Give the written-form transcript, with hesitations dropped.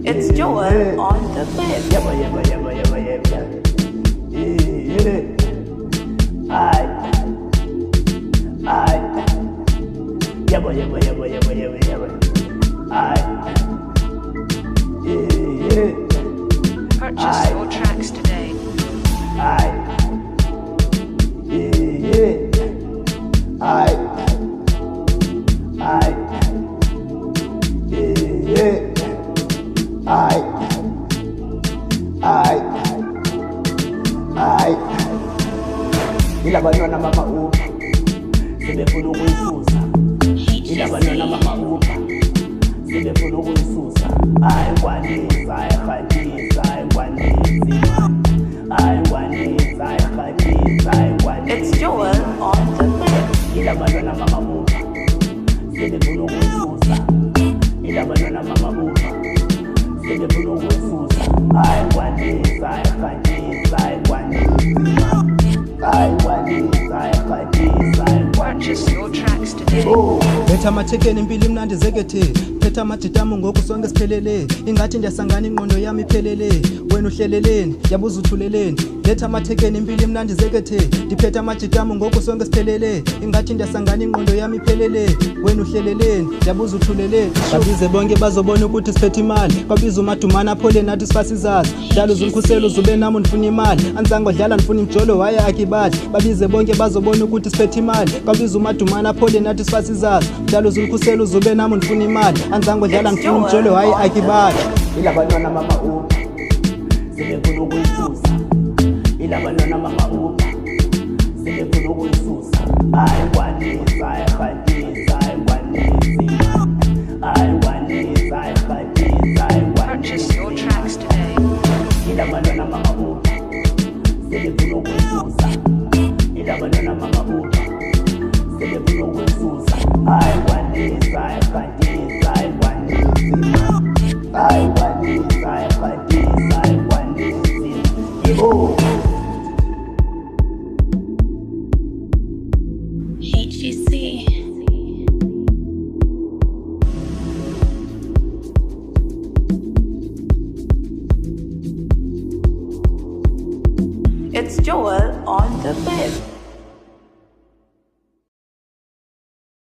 It's Joel on the bed. Purchase your tracks today. Ilabantwana mama upha sebefuna ukuyisusa. Ilabantwana mama upha sebefuna ukuyisusa. Ayikwanisa ayikhatisa ayikwanisa ayikwanisa ayikhatisa ayikwanisa. It's Joel on the bed. Ilabantwana mama upha sebefuna ukuyisusa. Ilabantwana mama upha sebefuna ukuyisusa. Ayikwanisa ayikhatisa ayikwanisa. Purchase your tracks today. Letha amathekeni impilo imnandi zekethe phetha amaditamu ngoku sonke siphelele ingathi ndiyasangana ingqondo yami iphelele wena uhleleleni yabuza uthuleleni letha amathekeni impilo imnandi zekethe ndiphetha amaditamu ngoku sonke siphelele ingathi ndiyasangana ingqondo yami iphelele wena uhleleleni yabuza uthuleleni babize bonke bazobona ukuthi siphethe imali kwabiza umadumana aphole nathi sifase izazi dlala uzumkhuselo uzube nami ndifuna imali anzange dlala ndifuna imjolo waye akibali babize bonke bazobona ukuthi siphethe imali kwabiza umadumana aphole nathi sifase izazi dlala uzumkhuselo uzube nami ndifuna imali anzange dlala ndifuna imjolo waye akibali ilabantwana mama upha sebefuna ukuyisusa. Ilabantwana mama upha sebefuna ukuyisusa. Ayikwanisa ayikhatisa ayikwanisa ayikwanisa ayikhatisa Purchase your ayikwanisa. tracks today. Ilabantwana mama upha sebefuna ukuyisusa. Ilabantwana mama upha sebefuna ukuyisusa. Ayikwanisa ayikhatisa ayikwanisa ayikwanisa ayikhatisa ayikwanisa. Yebo. HGC. It's Joel on the bed.